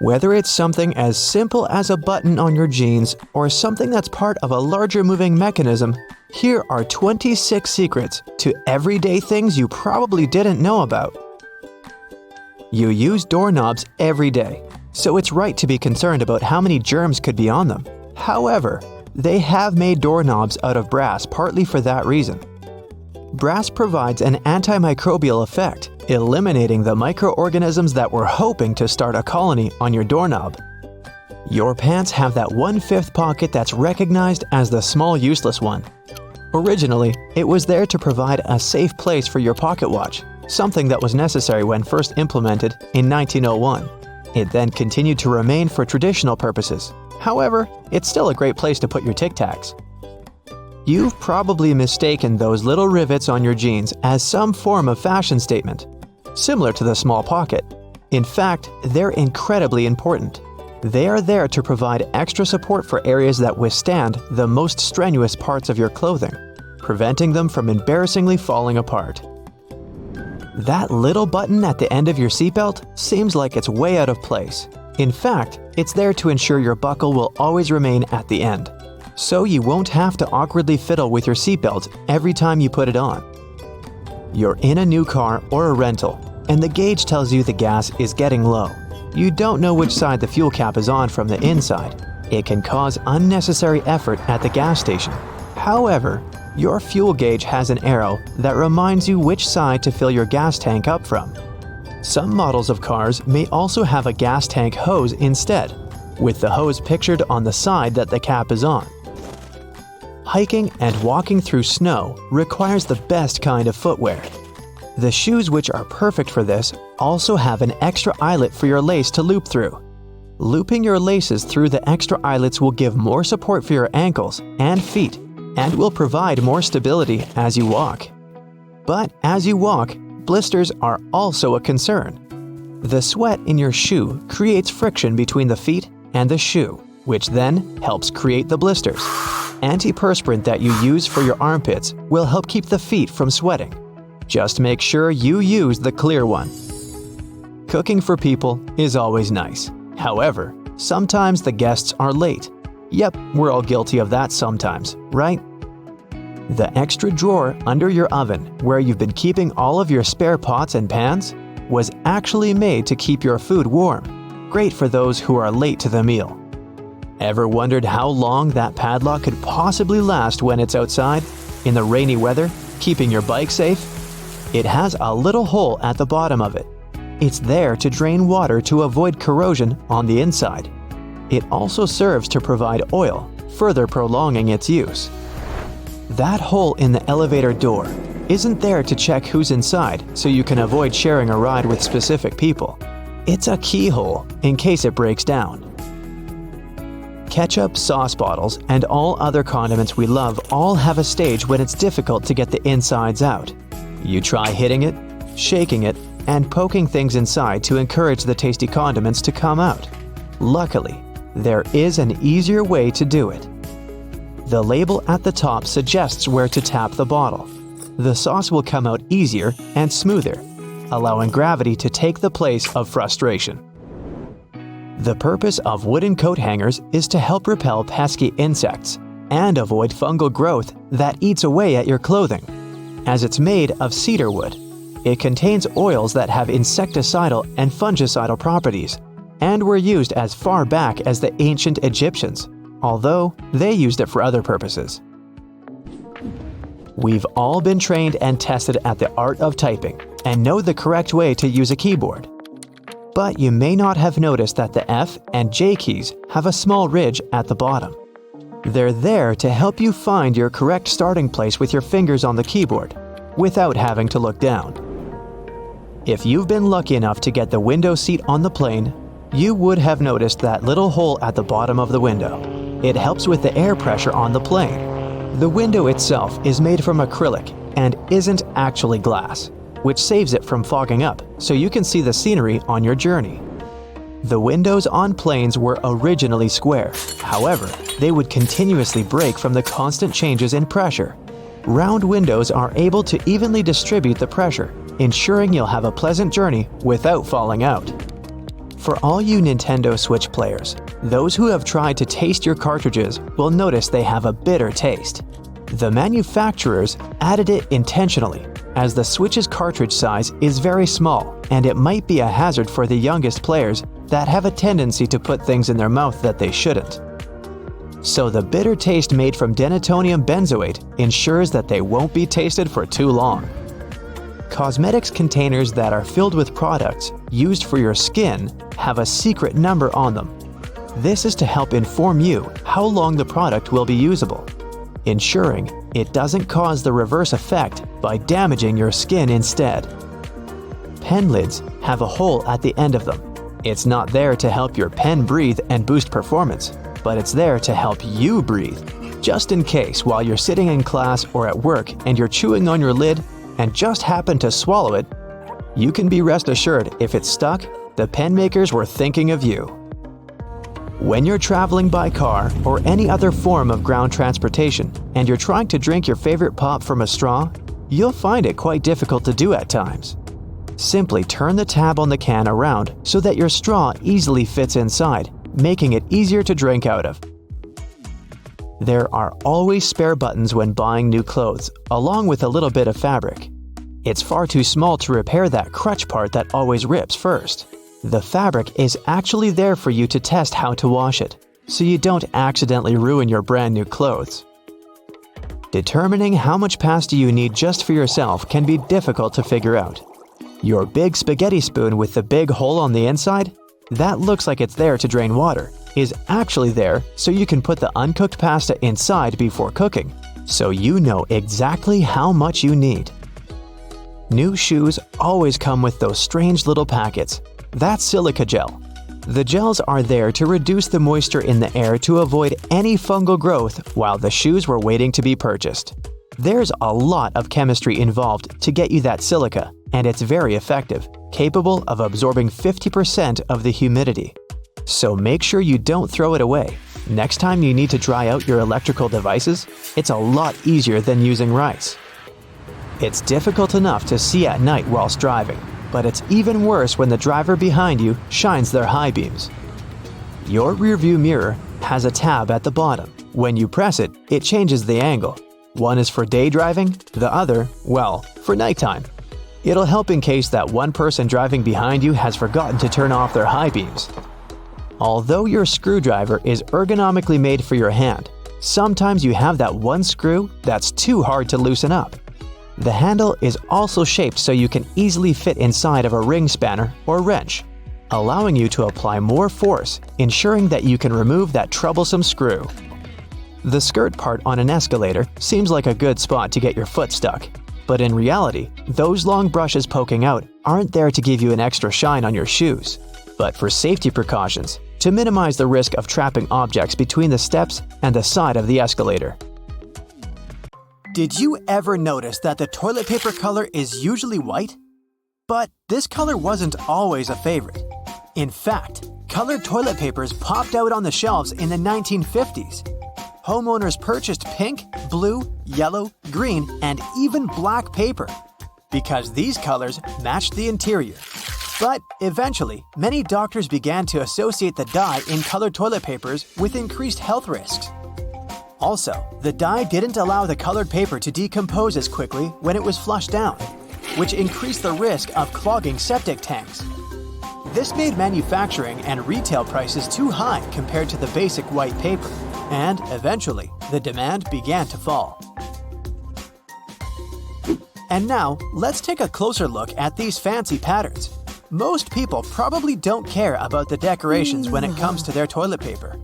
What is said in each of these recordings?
Whether it's something as simple as a button on your jeans or something that's part of a larger moving mechanism, here are 26 secrets to everyday things you probably didn't know about. You use doorknobs every day, so it's right to be concerned about how many germs could be on them. However, they have made doorknobs out of brass partly for that reason. Brass provides an antimicrobial effect, eliminating the microorganisms that were hoping to start a colony on your doorknob. Your pants have that 1/5 pocket that's recognized as the small useless one. Originally, it was there to provide a safe place for your pocket watch, something that was necessary when first implemented in 1901. It then continued to remain for traditional purposes. However, it's still a great place to put your Tic Tacs. You've probably mistaken those little rivets on your jeans as some form of fashion statement, similar to the small pocket. In fact, they're incredibly important. They are there to provide extra support for areas that withstand the most strenuous parts of your clothing, preventing them from embarrassingly falling apart. That little button at the end of your seatbelt seems like it's way out of place. In fact, it's there to ensure your buckle will always remain at the end, so you won't have to awkwardly fiddle with your seatbelt every time you put it on. You're in a new car or a rental, and the gauge tells you the gas is getting low. You don't know which side the fuel cap is on from the inside. It can cause unnecessary effort at the gas station. However, your fuel gauge has an arrow that reminds you which side to fill your gas tank up from. Some models of cars may also have a gas tank hose instead, with the hose pictured on the side that the cap is on. Hiking and walking through snow requires the best kind of footwear. The shoes which are perfect for this also have an extra eyelet for your lace to loop through. Looping your laces through the extra eyelets will give more support for your ankles and feet and will provide more stability as you walk. But as you walk, blisters are also a concern. The sweat in your shoe creates friction between the feet and the shoe, which then helps create the blisters. Antiperspirant that you use for your armpits will help keep the feet from sweating. Just make sure you use the clear one. Cooking for people is always nice. However, sometimes the guests are late. Yep, we're all guilty of that sometimes, right? The extra drawer under your oven, where you've been keeping all of your spare pots and pans, was actually made to keep your food warm. Great for those who are late to the meal. Ever wondered how long that padlock could possibly last when it's outside, in the rainy weather, keeping your bike safe? It has a little hole at the bottom of it. It's there to drain water to avoid corrosion on the inside. It also serves to provide oil, further prolonging its use. That hole in the elevator door isn't there to check who's inside so you can avoid sharing a ride with specific people. It's a keyhole in case it breaks down. Ketchup, sauce bottles, and all other condiments we love all have a stage when it's difficult to get the insides out. You try hitting it, shaking it, and poking things inside to encourage the tasty condiments to come out. Luckily, there is an easier way to do it. The label at the top suggests where to tap the bottle. The sauce will come out easier and smoother, allowing gravity to take the place of frustration. The purpose of wooden coat hangers is to help repel pesky insects and avoid fungal growth that eats away at your clothing. As it's made of cedar wood, it contains oils that have insecticidal and fungicidal properties and were used as far back as the ancient Egyptians, although they used it for other purposes. We've all been trained and tested at the art of typing and know the correct way to use a keyboard. But you may not have noticed that the F and J keys have a small ridge at the bottom. They're there to help you find your correct starting place with your fingers on the keyboard, without having to look down. If you've been lucky enough to get the window seat on the plane, you would have noticed that little hole at the bottom of the window. It helps with the air pressure on the plane. The window itself is made from acrylic and isn't actually glass, which saves it from fogging up so you can see the scenery on your journey. The windows on planes were originally square. However, they would continuously break from the constant changes in pressure. Round windows are able to evenly distribute the pressure, ensuring you'll have a pleasant journey without falling out. For all you Nintendo Switch players, those who have tried to taste your cartridges will notice they have a bitter taste. The manufacturers added it intentionally, as the Switch's cartridge size is very small and it might be a hazard for the youngest players that have a tendency to put things in their mouth that they shouldn't. So the bitter taste made from denatonium benzoate ensures that they won't be tasted for too long. Cosmetics containers that are filled with products used for your skin have a secret number on them. This is to help inform you how long the product will be usable, ensuring it doesn't cause the reverse effect by damaging your skin instead. Pen lids have a hole at the end of them. It's not there to help your pen breathe and boost performance, but it's there to help you breathe, just in case while you're sitting in class or at work and you're chewing on your lid and just happen to swallow it. You can be rest assured if it's stuck, the pen makers were thinking of you. When you're traveling by car or any other form of ground transportation and you're trying to drink your favorite pop from a straw, you'll find it quite difficult to do at times. Simply turn the tab on the can around so that your straw easily fits inside, making it easier to drink out of. There are always spare buttons when buying new clothes, along with a little bit of fabric. It's far too small to repair that crutch part that always rips first. The fabric is actually there for you to test how to wash it, so you don't accidentally ruin your brand new clothes. Determining how much pasta you need just for yourself can be difficult to figure out. Your big spaghetti spoon with the big hole on the inside? That looks like it's there to drain water, is actually there so you can put the uncooked pasta inside before cooking, so you know exactly how much you need. New shoes always come with those strange little packets. That's silica gel. The gels are there to reduce the moisture in the air to avoid any fungal growth while the shoes were waiting to be purchased. There's a lot of chemistry involved to get you that silica, and it's very effective, capable of absorbing 50% of the humidity. So make sure you don't throw it away. Next time you need to dry out your electrical devices, it's a lot easier than using rice. It's difficult enough to see at night whilst driving, but it's even worse when the driver behind you shines their high beams. Your rearview mirror has a tab at the bottom. When you press it, it changes the angle. One is for day driving, the other, well, for nighttime. It'll help in case that one person driving behind you has forgotten to turn off their high beams. Although your screwdriver is ergonomically made for your hand, sometimes you have that one screw that's too hard to loosen up. The handle is also shaped so you can easily fit inside of a ring spanner or wrench, allowing you to apply more force, ensuring that you can remove that troublesome screw. The skirt part on an escalator seems like a good spot to get your foot stuck, but in reality, those long brushes poking out aren't there to give you an extra shine on your shoes, but for safety precautions, to minimize the risk of trapping objects between the steps and the side of the escalator. Did you ever notice that the toilet paper color is usually white? But this color wasn't always a favorite. In fact, colored toilet papers popped out on the shelves in the 1950s. Homeowners purchased pink, blue, yellow, green, and even black paper because these colors matched the interior. But eventually, many doctors began to associate the dye in colored toilet papers with increased health risks. Also, the dye didn't allow the colored paper to decompose as quickly when it was flushed down, which increased the risk of clogging septic tanks. This made manufacturing and retail prices too high compared to the basic white paper, and eventually, the demand began to fall. And now, let's take a closer look at these fancy patterns. Most people probably don't care about the decorations when it comes to their toilet paper.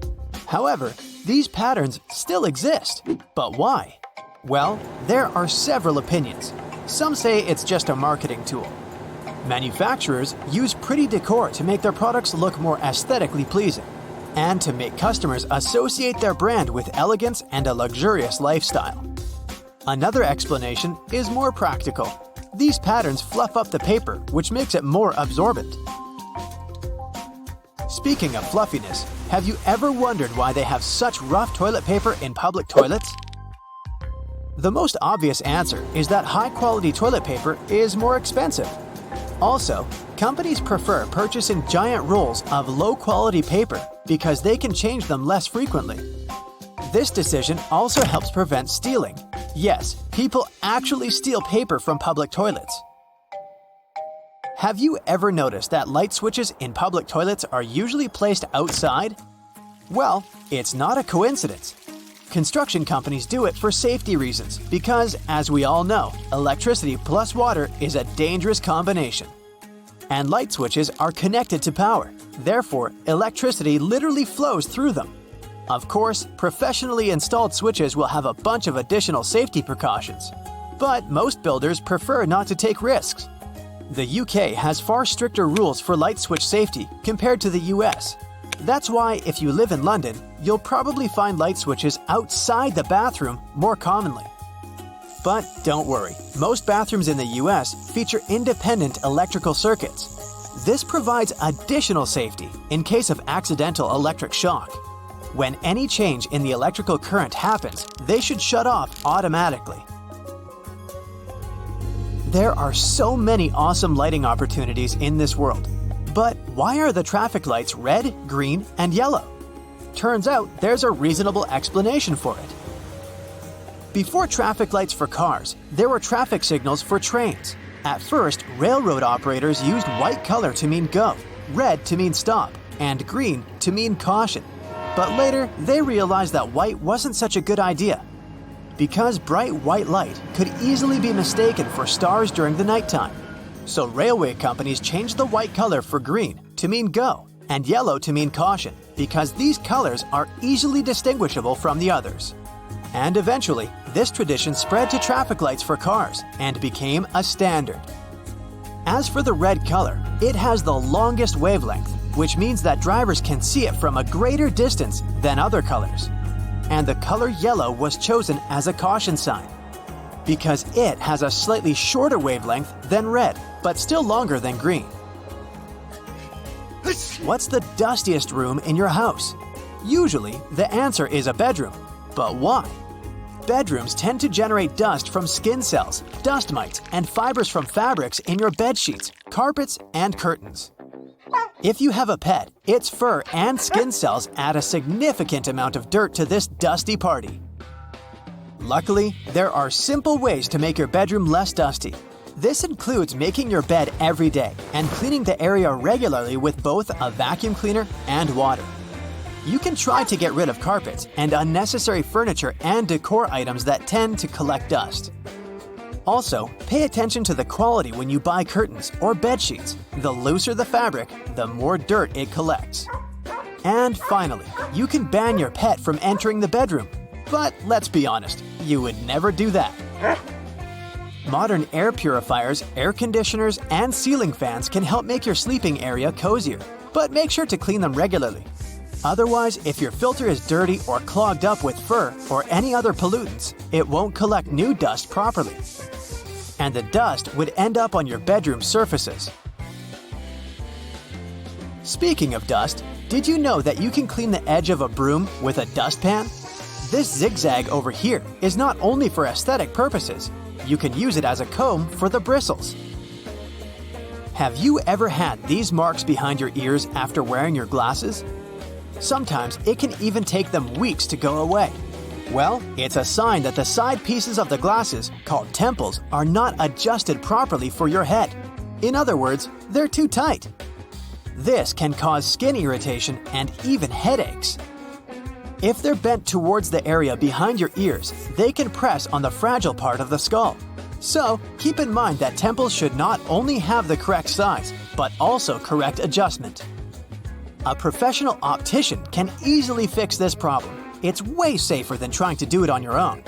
However, these patterns still exist. But why? Well, there are several opinions. Some say it's just a marketing tool. Manufacturers use pretty decor to make their products look more aesthetically pleasing, and to make customers associate their brand with elegance and a luxurious lifestyle. Another explanation is more practical. These patterns fluff up the paper, which makes it more absorbent. Speaking of fluffiness, have you ever wondered why they have such rough toilet paper in public toilets? The most obvious answer is that high-quality toilet paper is more expensive. Also, companies prefer purchasing giant rolls of low-quality paper because they can change them less frequently. This decision also helps prevent stealing. Yes, people actually steal paper from public toilets. Have you ever noticed that light switches in public toilets are usually placed outside? Well, it's not a coincidence. Construction companies do it for safety reasons because, as we all know, electricity plus water is a dangerous combination. And light switches are connected to power. Therefore, electricity literally flows through them. Of course, professionally installed switches will have a bunch of additional safety precautions. But most builders prefer not to take risks. The UK has far stricter rules for light switch safety compared to the US. That's why if you live in London, you'll probably find light switches outside the bathroom more commonly. But don't worry, most bathrooms in the US feature independent electrical circuits. This provides additional safety in case of accidental electric shock. When any change in the electrical current happens, they should shut off automatically. There are so many awesome lighting opportunities in this world. But why are the traffic lights red, green, and yellow? Turns out there's a reasonable explanation for it. Before traffic lights for cars, there were traffic signals for trains. At first, railroad operators used white color to mean go, red to mean stop, and green to mean caution. But later, they realized that white wasn't such a good idea, because bright white light could easily be mistaken for stars during the nighttime. So railway companies changed the white color for green to mean go and yellow to mean caution, because these colors are easily distinguishable from the others. And eventually, this tradition spread to traffic lights for cars and became a standard. As for the red color, it has the longest wavelength, which means that drivers can see it from a greater distance than other colors. And the color yellow was chosen as a caution sign, because it has a slightly shorter wavelength than red, but still longer than green. What's the dustiest room in your house? Usually, the answer is a bedroom. But why? Bedrooms tend to generate dust from skin cells, dust mites, and fibers from fabrics in your bed sheets, carpets, and curtains. If you have a pet, its fur and skin cells add a significant amount of dirt to this dusty party. Luckily, there are simple ways to make your bedroom less dusty. This includes making your bed every day and cleaning the area regularly with both a vacuum cleaner and water. You can try to get rid of carpets and unnecessary furniture and decor items that tend to collect dust. Also, pay attention to the quality when you buy curtains or bed sheets. The looser the fabric, the more dirt it collects. And finally, you can ban your pet from entering the bedroom. But let's be honest, you would never do that. Modern air purifiers, air conditioners, and ceiling fans can help make your sleeping area cozier, but make sure to clean them regularly. Otherwise, if your filter is dirty or clogged up with fur or any other pollutants, it won't collect new dust properly. And the dust would end up on your bedroom surfaces. Speaking of dust, did you know that you can clean the edge of a broom with a dustpan? This zigzag over here is not only for aesthetic purposes, you can use it as a comb for the bristles. Have you ever had these marks behind your ears after wearing your glasses? Sometimes it can even take them weeks to go away. Well, it's a sign that the side pieces of the glasses, called temples, are not adjusted properly for your head. In other words, they're too tight. This can cause skin irritation and even headaches. If they're bent towards the area behind your ears, they can press on the fragile part of the skull. So, keep in mind that temples should not only have the correct size, but also correct adjustment. A professional optician can easily fix this problem. It's way safer than trying to do it on your own.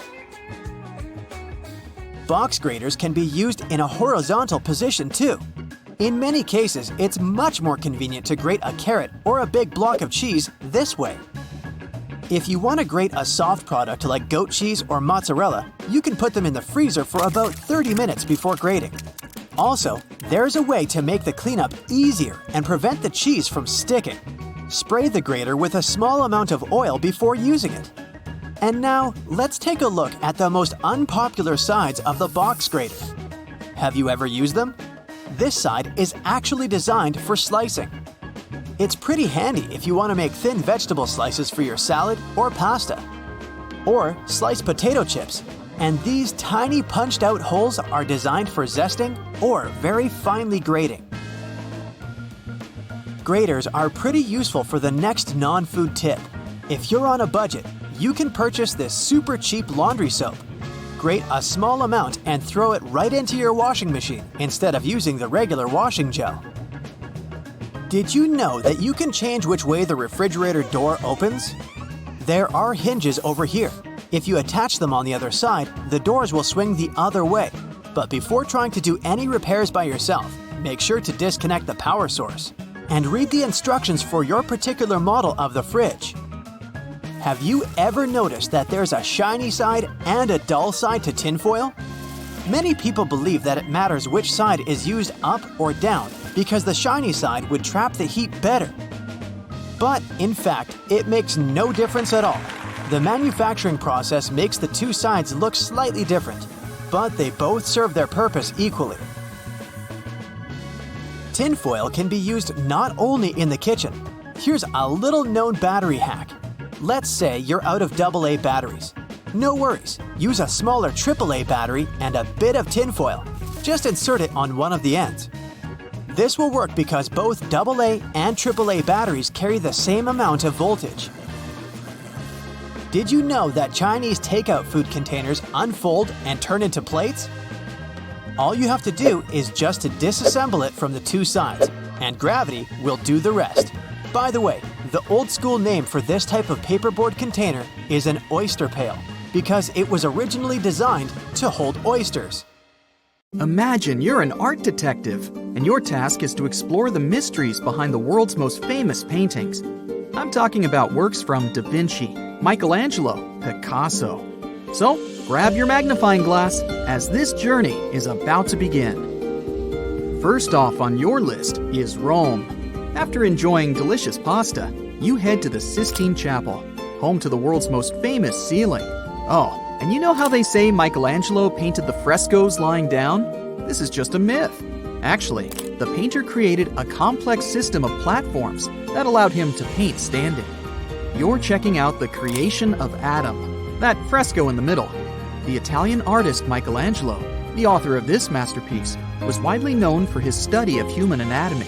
Box graters can be used in a horizontal position too. In many cases, it's much more convenient to grate a carrot or a big block of cheese this way. If you want to grate a soft product like goat cheese or mozzarella, you can put them in the freezer for about 30 minutes before grating. Also, there's a way to make the cleanup easier and prevent the cheese from sticking. Spray the grater with a small amount of oil before using it. And now, let's take a look at the most unpopular sides of the box grater. Have you ever used them? This side is actually designed for slicing. It's pretty handy if you want to make thin vegetable slices for your salad or pasta. Or slice potato chips. And these tiny punched-out holes are designed for zesting or very finely grating. Graters are pretty useful for the next non-food tip. If you're on a budget, you can purchase this super cheap laundry soap. Grate a small amount and throw it right into your washing machine instead of using the regular washing gel. Did you know that you can change which way the refrigerator door opens? There are hinges over here. If you attach them on the other side, the doors will swing the other way. But before trying to do any repairs by yourself, make sure to disconnect the power source. And read the instructions for your particular model of the fridge. Have you ever noticed that there's a shiny side and a dull side to tinfoil? Many people believe that it matters which side is used up or down because the shiny side would trap the heat better. But in fact, it makes no difference at all. The manufacturing process makes the two sides look slightly different, but they both serve their purpose equally. Tinfoil can be used not only in the kitchen. Here's a little known battery hack. Let's say you're out of AA batteries. No worries, use a smaller AAA battery and a bit of tinfoil. Just insert it on one of the ends. This will work because both AA and AAA batteries carry the same amount of voltage. Did you know that Chinese takeout food containers unfold and turn into plates? All you have to do is just to disassemble it from the two sides, and gravity will do the rest. By the way, the old school name for this type of paperboard container is an oyster pail, because it was originally designed to hold oysters. Imagine you're an art detective, and your task is to explore the mysteries behind the world's most famous paintings. I'm talking about works from Da Vinci, Michelangelo, Picasso. So, grab your magnifying glass as this journey is about to begin. First off on your list is Rome. After enjoying delicious pasta, you head to the Sistine Chapel, home to the world's most famous ceiling. Oh, and you know how they say Michelangelo painted the frescoes lying down? This is just a myth. Actually, the painter created a complex system of platforms that allowed him to paint standing. You're checking out the creation of Adam, that fresco in the middle. The Italian artist Michelangelo, the author of this masterpiece, was widely known for his study of human anatomy.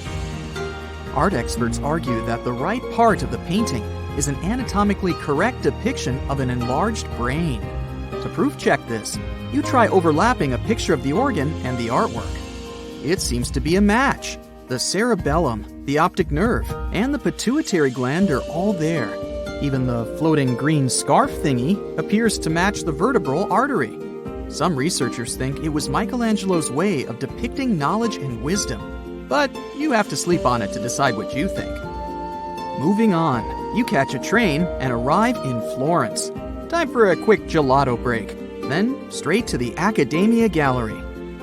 Art experts argue that the right part of the painting is an anatomically correct depiction of an enlarged brain. To proof check this, you try overlapping a picture of the organ and the artwork. It seems to be a match. The cerebellum, the optic nerve, and the pituitary gland are all there. Even the floating green scarf thingy appears to match the vertebral artery. Some researchers think it was Michelangelo's way of depicting knowledge and wisdom, but you have to sleep on it to decide what you think. Moving on, you catch a train and arrive in Florence. Time for a quick gelato break, then straight to the Accademia Gallery.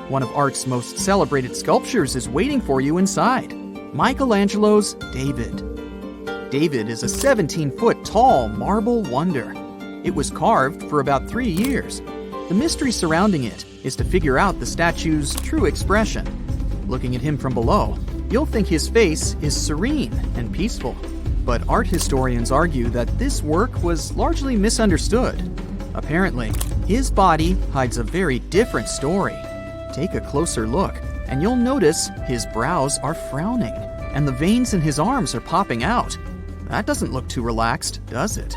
One of art's most celebrated sculptures is waiting for you inside, Michelangelo's David. David is a 17-foot tall marble wonder. It was carved for about 3 years. The mystery surrounding it is to figure out the statue's true expression. Looking at him from below, you'll think his face is serene and peaceful. But art historians argue that this work was largely misunderstood. Apparently, his body hides a very different story. Take a closer look, and you'll notice his brows are frowning, and the veins in his arms are popping out. That doesn't look too relaxed, does it?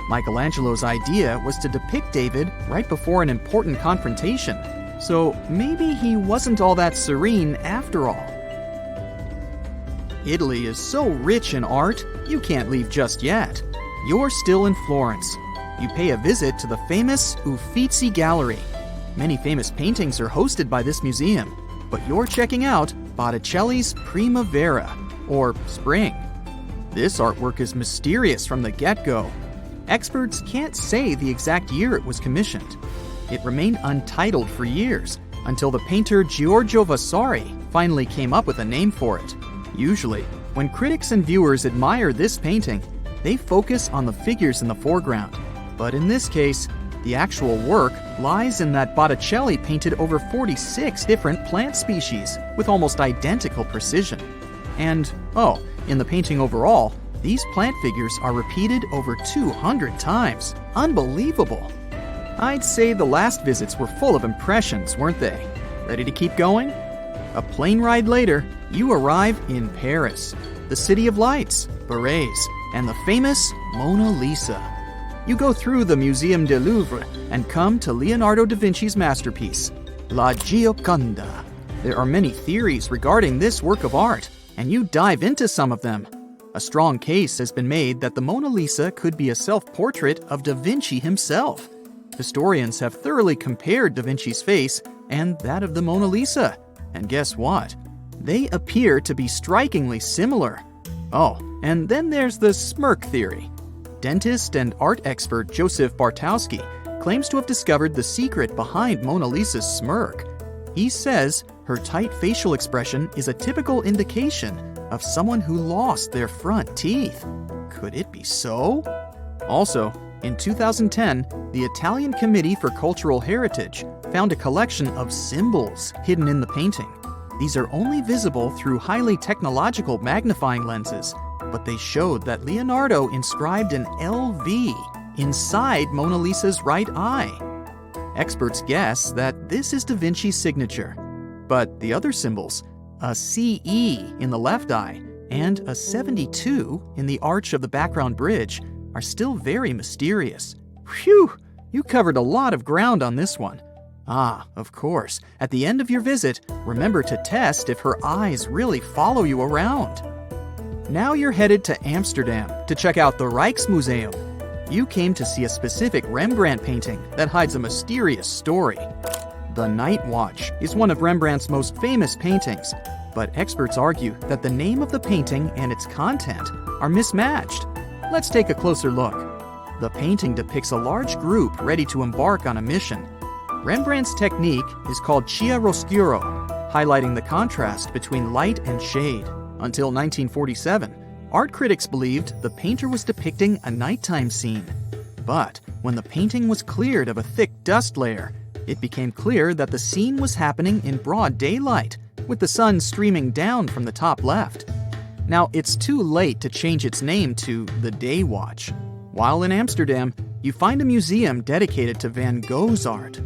Michelangelo's idea was to depict David right before an important confrontation, so maybe he wasn't all that serene after all. Italy is so rich in art, you can't leave just yet. You're still in Florence. You pay a visit to the famous Uffizi Gallery. Many famous paintings are hosted by this museum, but you're checking out Botticelli's Primavera, or Spring. This artwork is mysterious from the get-go. Experts can't say the exact year it was commissioned. It remained untitled for years, until the painter Giorgio Vasari finally came up with a name for it. Usually, when critics and viewers admire this painting, they focus on the figures in the foreground. But in this case, The actual work lies in that Botticelli painted over 46 different plant species with almost identical precision. And, in the painting overall, these plant figures are repeated over 200 times. Unbelievable! I'd say the last visits were full of impressions, weren't they? Ready to keep going? A plane ride later, you arrive in Paris, the city of lights, berets, and the famous Mona Lisa. You go through the Museum du Louvre and come to Leonardo da Vinci's masterpiece, La Gioconda. There are many theories regarding this work of art, and you dive into some of them. A strong case has been made that the Mona Lisa could be a self-portrait of da Vinci himself. Historians have thoroughly compared da Vinci's face and that of the Mona Lisa. And guess what? They appear to be strikingly similar. Oh, and then there's the smirk theory. Dentist and art expert Joseph Bartowski claims to have discovered the secret behind Mona Lisa's smirk. He says her tight facial expression is a typical indication of someone who lost their front teeth. Could it be so? Also, in 2010, the Italian Committee for Cultural Heritage found a collection of symbols hidden in the painting. These are only visible through highly technological magnifying lenses, but they showed that Leonardo inscribed an LV inside Mona Lisa's right eye. Experts guess that this is da Vinci's signature. But the other symbols, a CE in the left eye and a 72 in the arch of the background bridge, are still very mysterious. Phew! You covered a lot of ground on this one. Ah, of course, at the end of your visit, remember to test if her eyes really follow you around. Now you're headed to Amsterdam to check out the Rijksmuseum. You came to see a specific Rembrandt painting that hides a mysterious story. The Night Watch is one of Rembrandt's most famous paintings, but experts argue that the name of the painting and its content are mismatched. Let's take a closer look. The painting depicts a large group ready to embark on a mission. Rembrandt's technique is called chiaroscuro, highlighting the contrast between light and shade. Until 1947, art critics believed the painter was depicting a nighttime scene. But when the painting was cleared of a thick dust layer, it became clear that the scene was happening in broad daylight, with the sun streaming down from the top left. Now, it's too late to change its name to the Day Watch. While in Amsterdam, you find a museum dedicated to Van Gogh's art.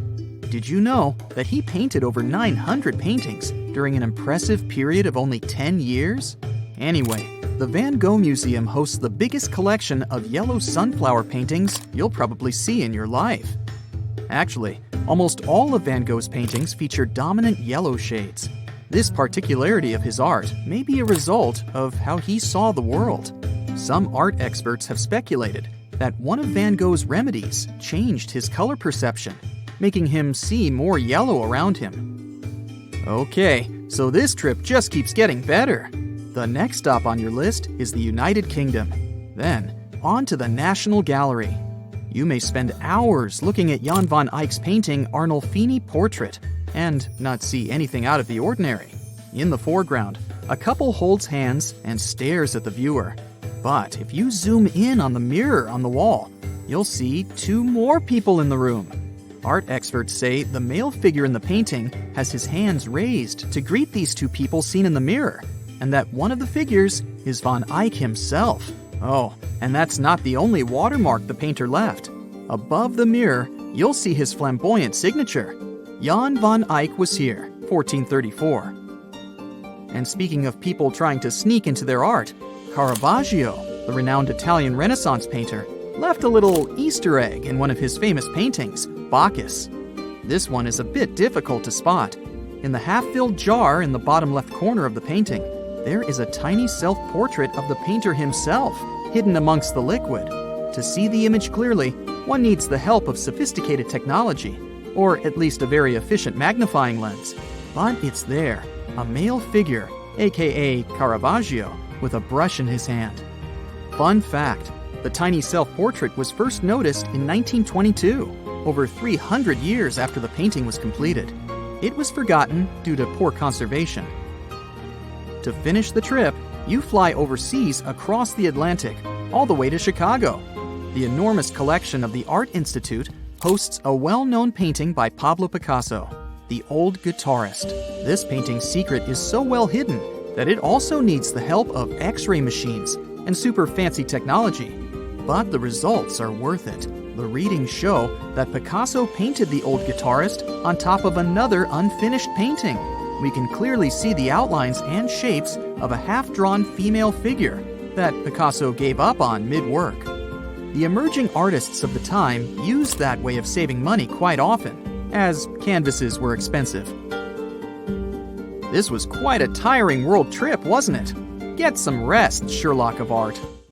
Did you know that he painted over 900 paintings during an impressive period of only 10 years? Anyway, the Van Gogh Museum hosts the biggest collection of yellow sunflower paintings you'll probably see in your life. Actually, almost all of Van Gogh's paintings feature dominant yellow shades. This particularity of his art may be a result of how he saw the world. Some art experts have speculated that one of Van Gogh's remedies changed his color perception, making him see more yellow around him. Okay, so this trip just keeps getting better. The next stop on your list is the United Kingdom. Then, on to the National Gallery. You may spend hours looking at Jan van Eyck's painting Arnolfini Portrait and not see anything out of the ordinary. In the foreground, a couple holds hands and stares at the viewer. But if you zoom in on the mirror on the wall, you'll see two more people in the room. Art experts say the male figure in the painting has his hands raised to greet these two people seen in the mirror, and that one of the figures is Van Eyck himself. Oh, and that's not the only watermark the painter left. Above the mirror, you'll see his flamboyant signature. Jan van Eyck was here, 1434. And speaking of people trying to sneak into their art, Caravaggio, the renowned Italian Renaissance painter, left a little Easter egg in one of his famous paintings, Bacchus. This one is a bit difficult to spot. In the half-filled jar in the bottom left corner of the painting, there is a tiny self-portrait of the painter himself, hidden amongst the liquid. To see the image clearly, one needs the help of sophisticated technology, or at least a very efficient magnifying lens. But it's there, a male figure, aka Caravaggio, with a brush in his hand. Fun fact, the tiny self-portrait was first noticed in 1922, over 300 years after the painting was completed. It was forgotten due to poor conservation. To finish the trip, you fly overseas across the Atlantic, all the way to Chicago. The enormous collection of the Art Institute hosts a well-known painting by Pablo Picasso, The Old Guitarist. This painting's secret is so well hidden that it also needs the help of X-ray machines and super fancy technology. But the results are worth it. The readings show that Picasso painted The Old Guitarist on top of another unfinished painting. We can clearly see the outlines and shapes of a half-drawn female figure that Picasso gave up on mid-work. The emerging artists of the time used that way of saving money quite often, as canvases were expensive. This was quite a tiring world trip, wasn't it? Get some rest, Sherlock of Art.